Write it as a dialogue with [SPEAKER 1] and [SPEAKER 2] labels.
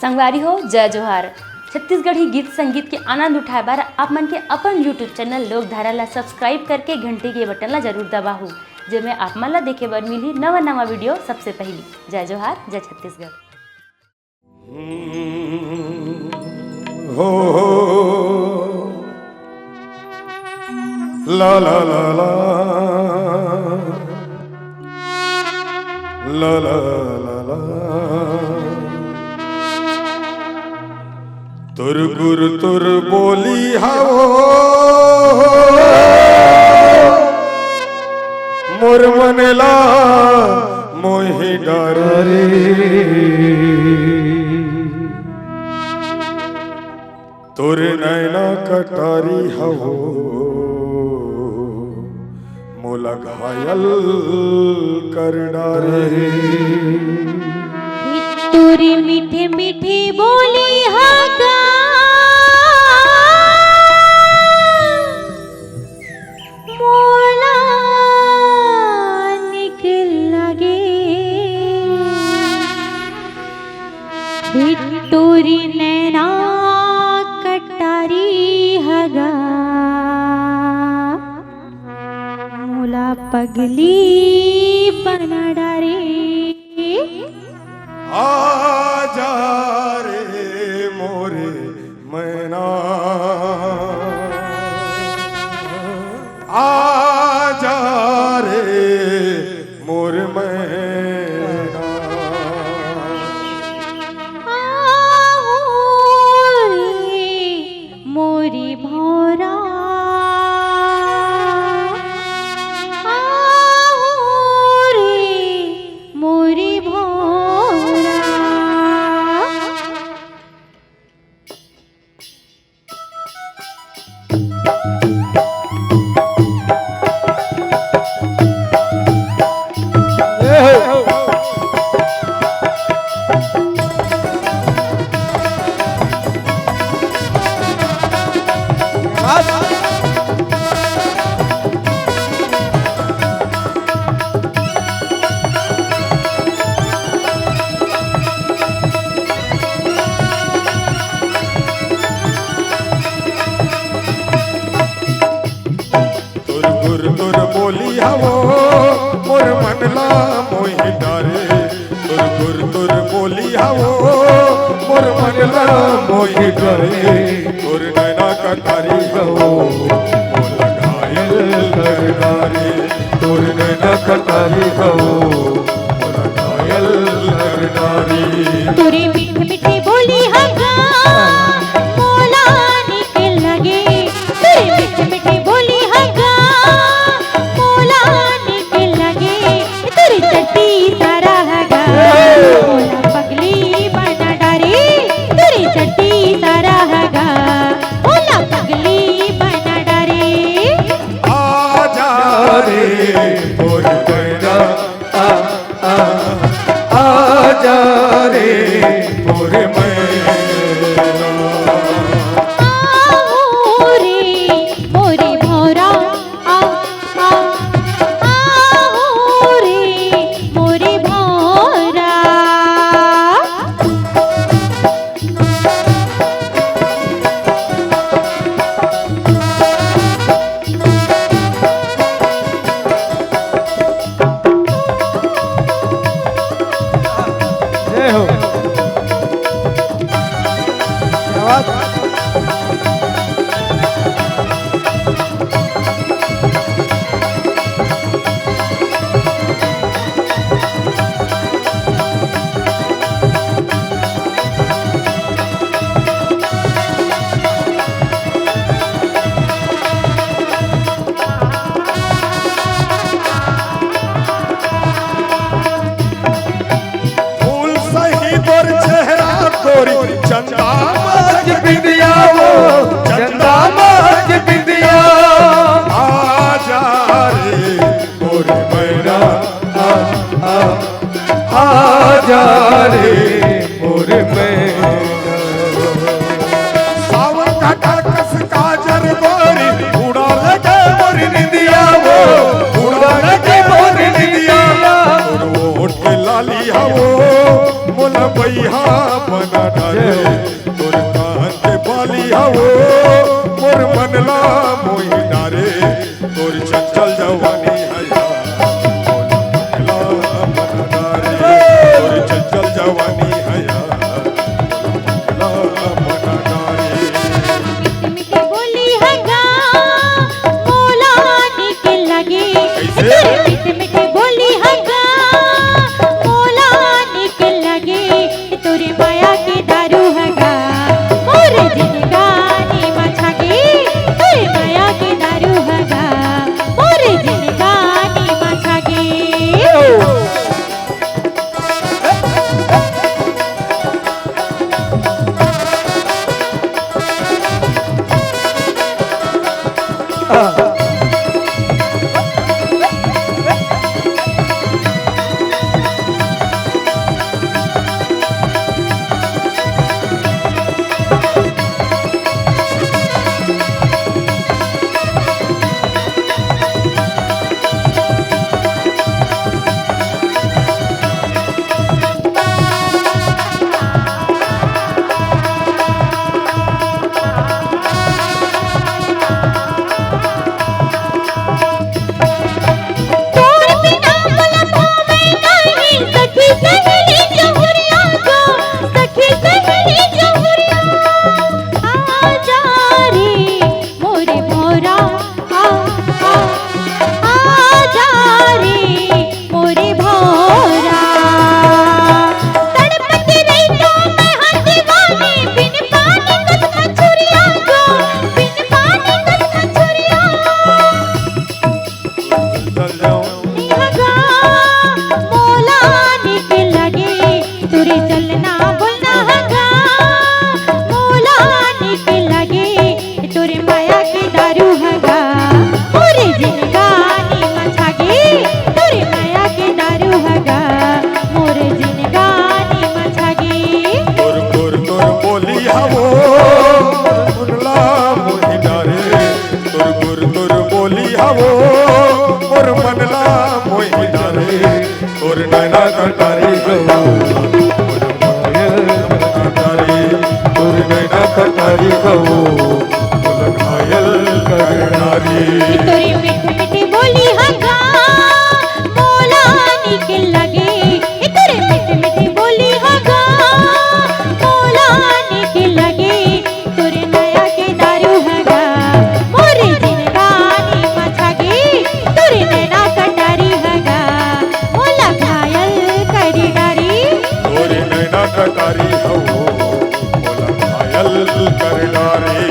[SPEAKER 1] संगवारी हो जय जोहार। छत्तीसगढ़ी गीत संगीत के आनंद उठाए बार आप मन के अपन यूट्यूब चैनल लोकधारा ला सब्सक्राइब करके घंटी के बटन ला जरूर दबाहू, जेमे आप मन ला देखे बर मिली नवा नवा वीडियो सबसे पहली। जय जोहार, जय छत्तीसगढ़।
[SPEAKER 2] हो ला ला ला ला ला ला ला ला तुर गुर तुर बोली हाओ मोर मनला मोहि डर रे तुर नैना कटारी हवो मोला घायल कर डारे
[SPEAKER 3] तोरी मीठे मीठे बोली हागा मोला निकल लगे तोरी नैना कटारी हगा मोला पगली बना डारे।
[SPEAKER 2] आजा रे मोरे मैना आजा रे मोरे मैना
[SPEAKER 3] मोरी भौरा मोरी भौरा
[SPEAKER 2] तुर बोली हवो मोर मनला मोहि डारे तुर तुर बोली हवो मोर मनला मोहि डारे तुर नैना कटारी हवो मोला घायल कर डारे तुर नैना कटारी हवो मोला घायल कर डारे
[SPEAKER 3] तोरी मीठी मीठी बोली हगा मोला निकल लगे तोरी मीठी मीठी बोली हगा मोला निकल लगे तोरी चट्टी सारा हगा मोला पगली बना डारे तोरी चट्टी सारा हगा मोला पगली बना डारे।
[SPEAKER 2] आजा रे मोर मैना आजा रे मोर मैना
[SPEAKER 3] मोरी भौरा मोरी भौरा
[SPEAKER 2] जय हो फूल सही तोर चेहरा तोरी चंदा मज बिंदिया वो चंदा मज बिंदिया आजा रे मोर मैना आजा रे मोर मैना सावन का टकस काजर गोरी उड़ा लगे मोर निंदिया वो उड़ा लगे मोर निंदिया उठ लाली हवो मोला बैहा बना रे तोर कान के बाली हवो मोर मनला मोहिना रे तोर चंचल जवानी हैया मनला मनना रे तोर चंचल जवानी हैया मनला मनना रे
[SPEAKER 3] मीठी बोली हगा मोला निकल लगे
[SPEAKER 2] कैसे?
[SPEAKER 3] मीठी मीठी बोली हगा मोला निकल लगे तोरे माया के दारू हगा मोरे जिनगानी मछागे तोरे माया के दारू हगा मोरे जिनगानी मछागे तोर बिना बोला पावे नहीं सखी सहेली जहुरिया को सखी सहेली जहुरिया आ जा रे मोरे मोरा आ जा रे मोरे भोरा तड़पत रही तो मैं हर दीवानी बिन पानी कस मछुरिया को बिन पानी कस मछुरिया
[SPEAKER 2] चल जाऊं
[SPEAKER 3] हगा मोला निकल लगे तुरे चलना बोलना हगा मोला निकल लगे तुरे माया के दारू हगा मोरे जिनगानी मछागे तुरे माया के दारू हगा मोरे जिनगानी मछागे
[SPEAKER 2] तोर तोर तोर बोली हवो मुनला मोहिना रे तोर तोर बोली हवो मोर मनला मोहिना रे तोर नैना कटारी गवा मोर घायल कटारी तोर नैना कटारी गवो मोर घायल करनारी
[SPEAKER 3] तोरी मीठी मीठी बोली हगा मोला निकल लगे तोरी मीठी मीठी बोली हगा मोला निकल लगे तोरे नया के दारू हगा मोरे जिनगानी मछागे तोरे नैना कटारी हगा मोला घायल करी डारी
[SPEAKER 2] तोर नैना कटारी हवो मोर घायल करनारी